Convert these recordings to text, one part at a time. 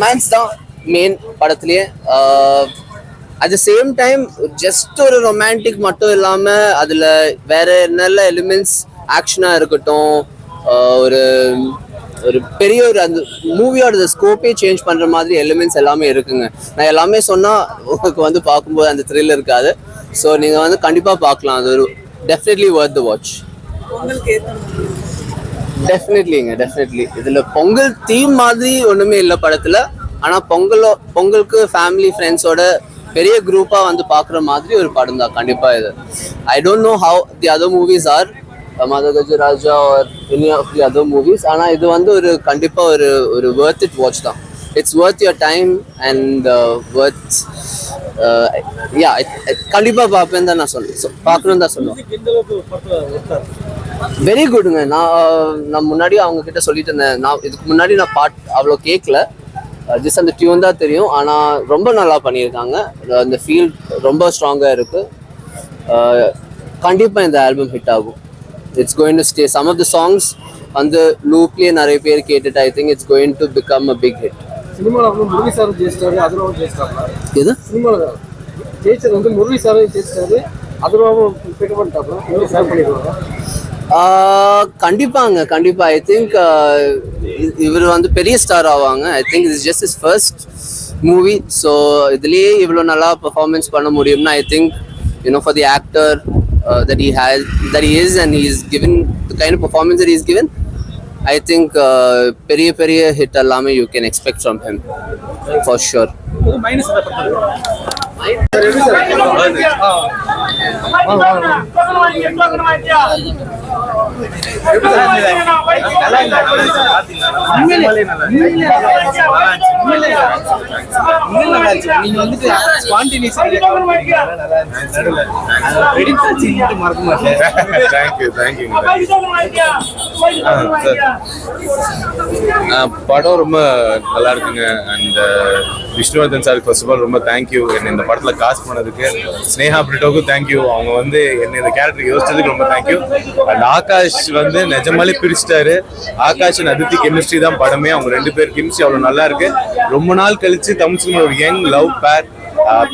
Romance தான் main படத்துலயே. At the same time just ஒரு ரொமான்டிக் மட்டும் இல்லாம அதுல வேற நல்ல எலிமெண்ட்ஸ் ஆக்ஷனா இருக்கட்டும், ஒரு ஒரு பெரிய ஒரு அந்த மூவியோட ஸ்கோப்பே சேஞ்ச் பண்ற மாதிரி எலிமெண்ட்ஸ் எல்லாமே இருக்குங்க. நான் எல்லாமே சொன்னா உங்களுக்கு வந்து பார்க்கும்போது அந்த த்ரில் இருக்காது. ஸோ நீங்க வந்து கண்டிப்பா பார்க்கலாம். அது ஒரு டெஃபினெட்லி வர்த் த வாட்ச். டெஃபினெட்லி இதுல பொங்கல் தீம் மாதிரி ஒண்ணுமே இல்லை படத்துல. ஆனா பொங்கலுக்கு ஃபேமிலி ஃப்ரெண்ட்ஸோட பெரிய குரூப்பா வந்து பாக்குற மாதிரி ஒரு படம் தான் கண்டிப்பா இது. I don't know how the other movies are, Madhagajaraja or any of the other movies. ஆனா இது வந்து ஒரு கண்டிப்பா ஒரு வர்த் இட் வாட்ச் தான். It's worth your time and worth கண்டிப்பா பார்ப்பேன் தான் நான் சொல்லுவேன். பார்க்கணும் தான் சொல்லுவேன். வெரி குட்ங்க. நான் முன்னாடி அவங்க கிட்ட சொல்லிட்டு இருந்தேன். நான் இதுக்கு முன்னாடி நான் பாட் அவ்வளோ கேட்கல, ஜஸ்ட் அந்த டியூன் தான் தெரியும். ஆனால் ரொம்ப நல்லா பண்ணியிருக்காங்க. அந்த ஃபீல் ரொம்ப ஸ்ட்ராங்காக இருக்குது. கண்டிப்பாக இந்த ஆல்பம் ஹிட் ஆகும். It's going to stay. Some of the songs வந்து லூப்லேயே நிறைய பேர் கேட்டுட்டு I think it's going to become a big hit. எது ஜெயிச்சது வந்து முரளி சாரும் ஜெயிச்சாரு, அதுவும் பிக் பண்ணிட்டாப்ல. கண்டிப்பா ஐ திங்க் இவர் வந்து பெரிய ஸ்டார் ஆவாங்க. ஐ think it's just is first movie. So இதுலேயே இவ்வளோ நல்லா பெர்ஃபார்மன்ஸ் பண்ண முடியும்னா I think for the actor that he is and he is given the kind of performance that he is given, I think பெரிய hit எல்லாமே you can expect from him for sure. படம் ரொம்ப நல்லா இருக்குங்க. And Vishnuvardhan சாருக்கு first of all ரொம்ப thank you. என்ன இந்த படத்தில் காஸ்ட் பண்ணதுக்கு. ஸ்னேஹா பிரிட்டோவுக்கும் தேங்க்யூ. அவங்க வந்து என்ன இந்த கேரக்டர் யோசிச்சதுக்கு ரொம்ப தேங்க்யூ. அண்ட் ஆகாஷ் வந்து நிஜமாலே பிரிச்சிட்டாரு. ஆகாஷ் அண்ட் அதித்தி கெமிஸ்ட்ரி தான் படமே. அவங்க ரெண்டு பேர் கெமிஸ்ட்ரி அவ்வளோ நல்லா இருக்கு. ரொம்ப நாள் கழிச்சு தமிழ் சினிமா ஒரு யங் லவ் பேர்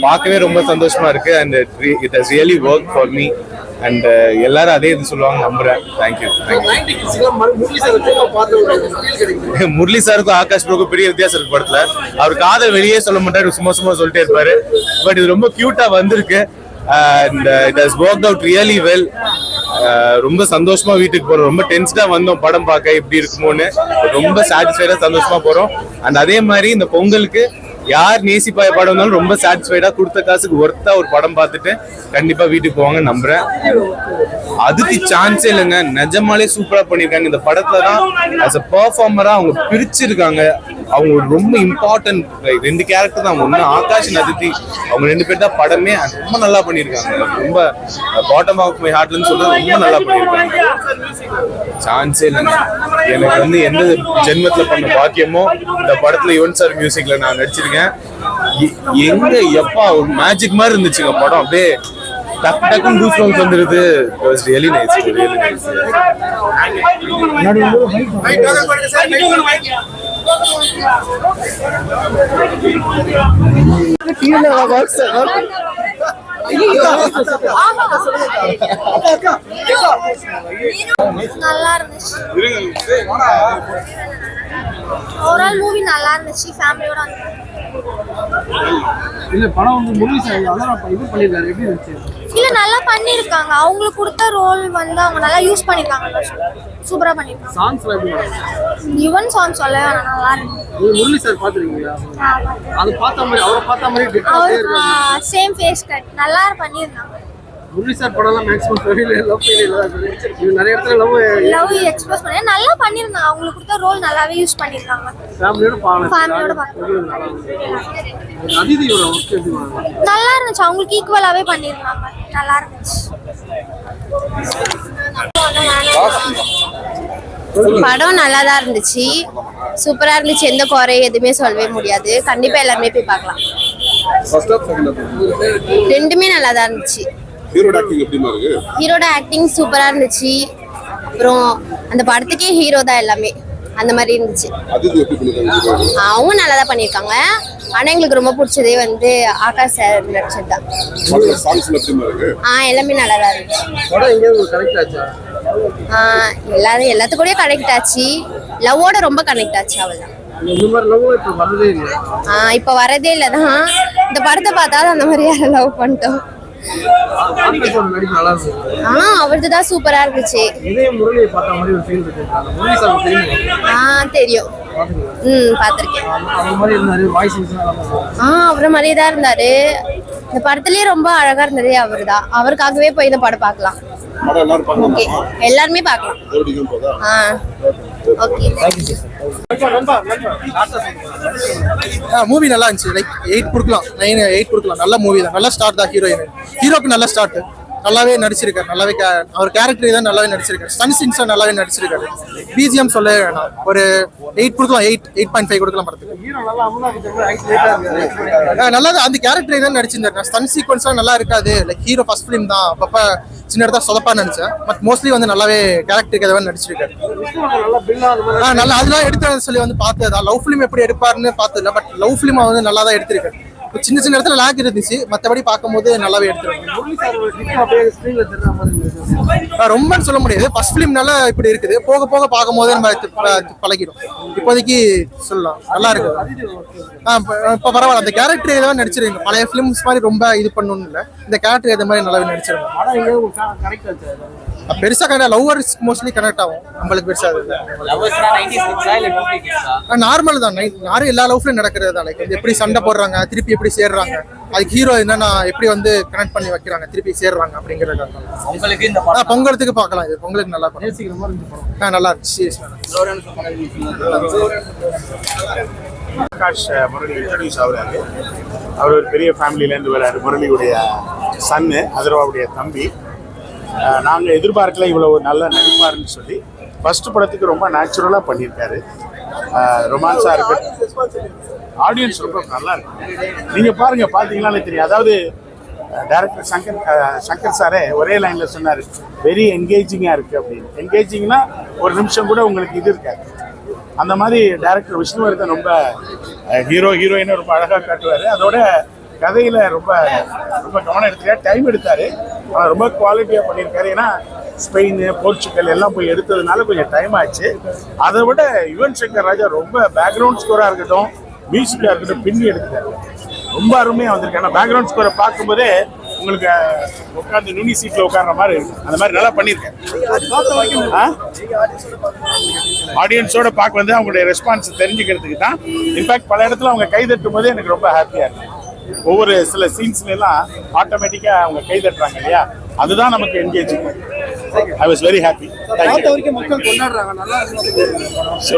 பார்க்கவே ரொம்ப சந்தோஷமா இருக்கு. And it has really work for me. And எல்லாரும் அதே இது சொல்லுவாங்க, நம்புறேன். தேங்க்யூ. முரளி சாருக்கும் ஆகாஷ் ப்ரோக்கும் பெரிய வித்தியாசம் இருக்கு படத்துல. அவர் காதல் வெளியே சொல்ல மாட்டாரு, சும்மா சொல்லிட்டே இருப்பாரு. பட் இது ரொம்ப கியூட்டா வந்திருக்கு. And it has worked out really well. ரொம்ப சந்தோஷமா வீட்டுக்கு போறோம். ரொம்ப டென்ஸ்டா வந்தோம் படம் பார்க்க எப்படி இருக்குமோன்னு. ரொம்ப சாட்டிஸ்ஃபைடா சந்தோஷமா போறோம். அண்ட் அதே மாதிரி இந்த பொங்கலுக்கு யார் நேசிப்பாய படம் வந்தாலும் ரொம்ப சாட்டிஸ்ஃபைடா கொடுத்த காசுக்கு ஒர்த்தா ஒரு படம் பார்த்துட்டு கண்டிப்பா வீட்டுக்கு போவாங்க நம்புறேன். அதுக்கு சான்ஸே இல்லைங்க. நிஜமாலே சூப்பரா பண்ணிருக்காங்க. இந்த படத்துல தான் ஆஸ் அ பெர்ஃபார்மரா அவங்க பிரிச்சிருக்காங்க. அவங்க ரொம்ப இம்பார்ட்டன்ட் ரெண்டு கேரக்டர் தான். ஒண்ணு ஆகாஷ் அதித்தி, அவங்க ரெண்டு பேர் தான் படமே. ரொம்ப நல்லா பண்ணிருக்காங்க. ரொம்ப பாட்டம் ஆஃப் மை ஹார்ட்ல இருந்து சொல்றது ரொம்ப நல்லா பண்ணிருக்காங்க. சான்ஸே இல்லைங்க. எனக்கு வந்து எந்த ஜென்மத்துல பண்ண பாக்கியமோ இந்த படத்துல யுவன் சார் மியூசிக்ல நான் நடிச்சிருக்கேன். எங்க எப்பா ஒரு மேஜிக் மாதிரி இருந்துச்சுங்க படம். அப்படியே டக்குன்னு கூஸ் பம்ப்ஸ் வந்துருது. It was really nice. நல்லா இருந்துச்சு. ஓவரால் மூவி நல்லா இருந்துச்சு. ஃபேமிலியோட இல்ல படம் வந்து முரளி சார் அதான் இது பண்ணிருக்காரு. எப்படி இருந்துச்சு? இல்ல நல்லா பண்ணிருக்காங்க. அவங்களுக்கு கொடுத்த ரோல் வந்து அவங்க நல்லா யூஸ் பண்ணிருக்காங்க. சூப்பரா பண்ணிருக்காங்க. சாங்ஸ் எப்படி? யுவன் சாங் சொல்ல நல்லா இருக்கு. முரளி சார் பாத்துறீங்களா? அது பார்த்த மாதிரி அவரை பார்த்த மாதிரி சேம் ஃபேஸ் கட் நல்லா பண்ணிருந்தாங்க. முரளி சார் படம்லாம் மேக்ஸிமம் ஃபெயிலியர் லவ் ஃபெயிலியர் இது நிறைய இடத்துல லவ் எக்ஸ்பிரஸ் பண்ணி நல்லா பண்ணிருந்தாங்க. அவங்களுக்கு கொடுத்த ரோல் நல்லாவே யூஸ் பண்ணிருக்காங்க. ஃபேமிலியோட அதிதியோட ஒர்க் எப்படி நல்லா இருந்துச்சு. அவங்களுக்கு ஈக்குவலாவே பண்ணிருந்தாங்க. நல்லா இருந்துச்சு. படம் நல்லா தான் இருந்துச்சு. சூப்பரா இருந்துச்சு. எந்த குறை எதுவுமே சொல்லவே முடியாது. கண்டிப்பா எல்லாருமே போய் பார்க்கலாம். ரெண்டுமே நல்லா தான் இருந்துச்சு. ஹீரோட ஆக்டிங் சூப்பரா இருந்துச்சு. அப்புறம் அந்த படத்துக்கே ஹீரோ தான் எல்லாமே. அந்த மாதிரி இருந்துச்சு. அதித்தி எப்படி பண்ணிருக்காங்க? அவங்க நல்லா தான் பண்ணியிருக்காங்க. ஆனால் எங்களுக்கு ரொம்ப பிடிச்சதே வந்து ஆகாஷ் சார் நடிச்சது தான். சாங்ஸ் எப்படி இருக்கு? எல்லாமே நல்லா தான் இருந்துச்சு. படம் எங்கேயாவது கனெக்ட் ஆச்சா? எல்லாத்துக்கூடயும் கனெக்ட் ஆச்சு. லவ்வோட ரொம்ப கனெக்ட் ஆச்சு. அவள்தான். இந்த மாதிரி லவ் இப்போ வரதே இல்லை. இப்போ வரதே இல்லை தான். இந்த படத்தை பார்த்தாலும் அந்த மாதிரி யாரும் லவ் பண்ணிட்டோம். நடிப்பு நல்லா இருந்துச்சு. அவரது தான் சூப்பரா இருந்துச்சு. இதே முரளியை பார்த்த மாதிரி ஒரு ஃபீல் இருக்கு. முரளி சார் தெரியும். தெரியும். பார்த்திருக்கேன். அவர் மாதிரி இருந்தாரு. வாய்ஸ் அவரை மாதிரியே தான் இருந்தாரு. இந்த படத்துலயே ரொம்ப அழகா இருந்ததே அவர் தான். அவருக்காகவே போய் இந்த படம் பார்க்கலாம். ஓகே, எல்லாருமே பார்க்கலாம். ஓகே, மூவி நல்லா இருந்துச்சு. லைக் 8 கொடுக்கலாம், 9 8 கொடுக்கலாம். நல்ல மூவி தான். நல்ல ஸ்டார்ட் தான். ஹீரோக்கு நல்ல ஸ்டார்ட். நல்லாவே நடிச்சிருக்காரு. நல்லாவே அவர் கேரக்டர் தான் நல்லாவே நடிச்சிருக்காரு. ஸ்டன் சீன்ஸ் நல்லாவே நடிச்சிருக்காரு. பிஜிஎம் சொல்லவே வேணாம். ஒரு 8 கொடுக்கலாம். 8.5 கொடுக்கலாம் படத்துக்கு. நல்லா அந்த கேரக்டர் தான் நடிச்சிருந்தாரு. ஸ்டன் சீக்வன்ஸ் நல்லா இருக்காது. லைக் ஹீரோ ஃபர்ஸ்ட் ஃபிலிம் தான். அப்பப்ப சின்ன இடத்துல சொதப்பா நினைச்சேன். பட் மோஸ்ட்லி வந்து நல்லாவே கேரக்டருக்கு எதாவது நடிச்சிருக்காரு. நல்லா அதெல்லாம் எடுத்து சொல்லி வந்து பார்த்ததா. லவ் ஃபிலிம் எப்படி எடுப்பாருன்னு பார்த்ததில்ல. பட் லவ் ஃபிலிம் வந்து நல்லா தான் எடுத்திருக்காரு. சின்ன சின்ன இடத்துல லாக் இருந்துச்சு. மற்றபடி பார்க்கும்போது நல்லாவே எடுத்துருக்காங்க. ரொம்ப சொல்ல முடியாது. ஃபர்ஸ்ட் ஃபிலிம்னால இப்படி இருக்குது. போக போக பார்க்கும்போது நம்ம பழகிடும். இப்போதைக்கு சொல்லலாம் நல்லா இருக்குது. இப்போ பரவாயில்ல. அந்த கேரக்டர் ஏதாவது நடிச்சிருங்க. பழைய ஃபிலிம்ஸ் மாதிரி ரொம்ப இது பண்ணணும்னு இல்லை. இந்த கேரக்டர் எது மாதிரி நல்லாவே நடிச்சிருக்காங்க. பெருசா கனெக்ட் லவ்வர்ஸ் மோஸ்ட்லி கனெக்ட் ஆகும். நம்மளுக்கு பெருசா நார்மல் தான். யாரும் எல்லா லவ்லையும் நடக்கிறது தான். லைக் எப்படி சண்டை போடுறாங்க, திருப்பி எப்படி சேர்றாங்க, அதுக்கு ஹீரோ என்னன்னா எப்படி வந்து கனெக்ட் பண்ணி வைக்கிறாங்க, திருப்பி சேர்றாங்க அப்படிங்கிறது. பொங்கலுக்கு பார்க்கலாம். இது பொங்கலுக்கு நல்லா பண்ணும். நல்லா இருந்துச்சு. ஆகாஷ் முரளி இன்ட்ரடியூஸ் ஆகுறாரு. அவர் ஒரு பெரிய ஃபேமிலியிலேருந்து வர்றாரு. முரளியுடைய சன்னு, அதர்வாவுடைய தம்பி. நாங்கள் எதிர்பார்க்கல இவ்வளோ நல்ல நடிப்பாருன்னு சொல்லி. ஃபர்ஸ்ட் படத்துக்கு ரொம்ப நேச்சுரலாக பண்ணியிருக்காரு. ரொமான்ஸாக இருக்கு. ஆடியன்ஸ் ரொம்ப நல்லா இருக்கு. நீங்கள் பாருங்கள், பார்த்தீங்கன்னாலே தெரியும். அதாவது டைரக்டர் சங்கர் சாரே ஒரே லைனில் சொன்னார், வெரி என்கேஜிங்காக இருக்குது அப்படின்னு. என்கேஜிங்னா ஒரு நிமிஷம் கூட உங்களுக்கு இது இருக்காது. அந்த மாதிரி டைரக்டர் விஷ்ணுவர்தன் ரொம்ப ஹீரோயினை ரொம்ப அழகாக காட்டுவார். அதோட கதையில் ரொம்ப ரொம்ப கவனம் எடுத்துக்காரு. டைம் எடுத்தார். ஆனால் ரொம்ப குவாலிட்டியாக பண்ணியிருக்காரு. ஏன்னா ஸ்பெயின், போர்ச்சுகல் எல்லாம் போய் எடுத்ததுனால கொஞ்சம் டைம் ஆச்சு. அதை விட யுவன் சங்கர் ராஜா ரொம்ப பேக்ரவுண்ட் ஸ்கோராக இருக்கட்டும், மியூசிக்காக இருக்கட்டும், பின்னி எடுத்துட்டாரு. ரொம்ப அருமையாக வந்திருக்கு. ஆனால் பேக்ரவுண்ட் ஸ்கோரை பார்க்கும்போதே உங்களுக்கு உட்காந்து நுனி சீட்டில் உட்கார்ற மாதிரி இருக்கு. அந்த மாதிரி நல்லா பண்ணியிருக்கேன். ஆடியன்ஸோட பார்க்க வந்து அவங்களுடைய ரெஸ்பான்ஸ் தெரிஞ்சுக்கிறதுக்கு தான். இன்ஃபேக்ட் பல இடத்துல அவங்க கை தட்டும் போதே எனக்கு ரொம்ப ஹாப்பியாக இருக்கு. ஒவ்வொரு சில சீன்ஸ்ல எல்லாம் ஆட்டோமேட்டிக்கா அவங்க கை தட்டுறாங்க இல்லையா, அதுதான் நமக்கு engaging. I was very happy.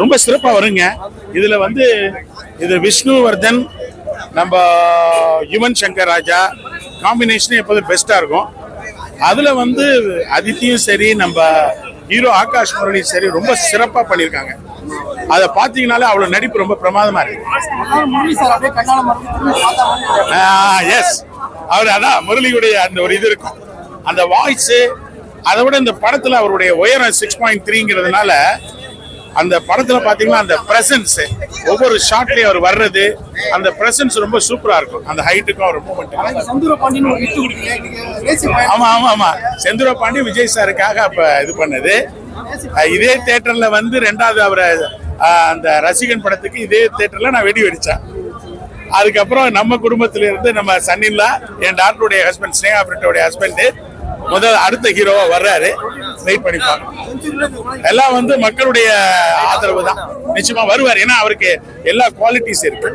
ரொம்ப சிறப்பாக வருங்க. இதுல வந்து இது விஷ்ணுவர்தன், நம்ம யுவன் சங்கர் ராஜா காம்பினேஷன் எப்போதும் பெஸ்டா இருக்கும். அதுல வந்து அதித்தியும் சரி, நம்ம ஹீரோ ஆகாஷ் முரளி சரி ரொம்ப சிறப்பா பண்ணியிருக்காங்க. அதை பார்த்தீங்கன்னாலே அவ்வளோ நடிப்பு ரொம்ப பிரமாதமா இருக்கு. எஸ், அவர் அதான் முரளியுடைய அந்த ஒரு இது இருக்கும், அந்த வாய்ஸ். அதை விட இந்த படத்துல அவருடைய உயரம் 6.3ங்கிறதுனால அந்த படத்துல பாத்தீங்கன்னா அந்த பிரசன்ஸ், ஒவ்வொரு ஷாட்லயும் அவர் வர்றது, அந்த பிரசன்ஸ் ரொம்ப சூப்பரா இருக்கும். அந்த ஹைட்டுக்கும் அவர் மூவ்மெண்ட். ஆமா ஆமா ஆமா, செந்தூர பாண்டி விஜய் சாருக்காக அப்ப இது பண்ணது. இதே தியேட்டர்ல வந்து ரெண்டாவது அவரை அந்த ரசிகன் படத்துக்கு இதே தியேட்டர்ல நான் வெடி வெடிச்சேன். அதுக்கப்புறம் நம்ம குடும்பத்தில இருந்து நம்ம சன்னில்லா, என் டாக்டருடைய ஹஸ்பண்ட் ஸ்னேகா பிரிட்டோடைய ஹஸ்பண்ட் முதல் அடுத்த ஹீரோவா வர்றாரு. வெயிட் பண்ணிப்பாங்க. எல்லாம் வந்து மக்களுடைய ஆதரவு தான். நிச்சயமா வருவார். ஏன்னா அவருக்கு எல்லா குவாலிட்டிஸ் இருக்கு.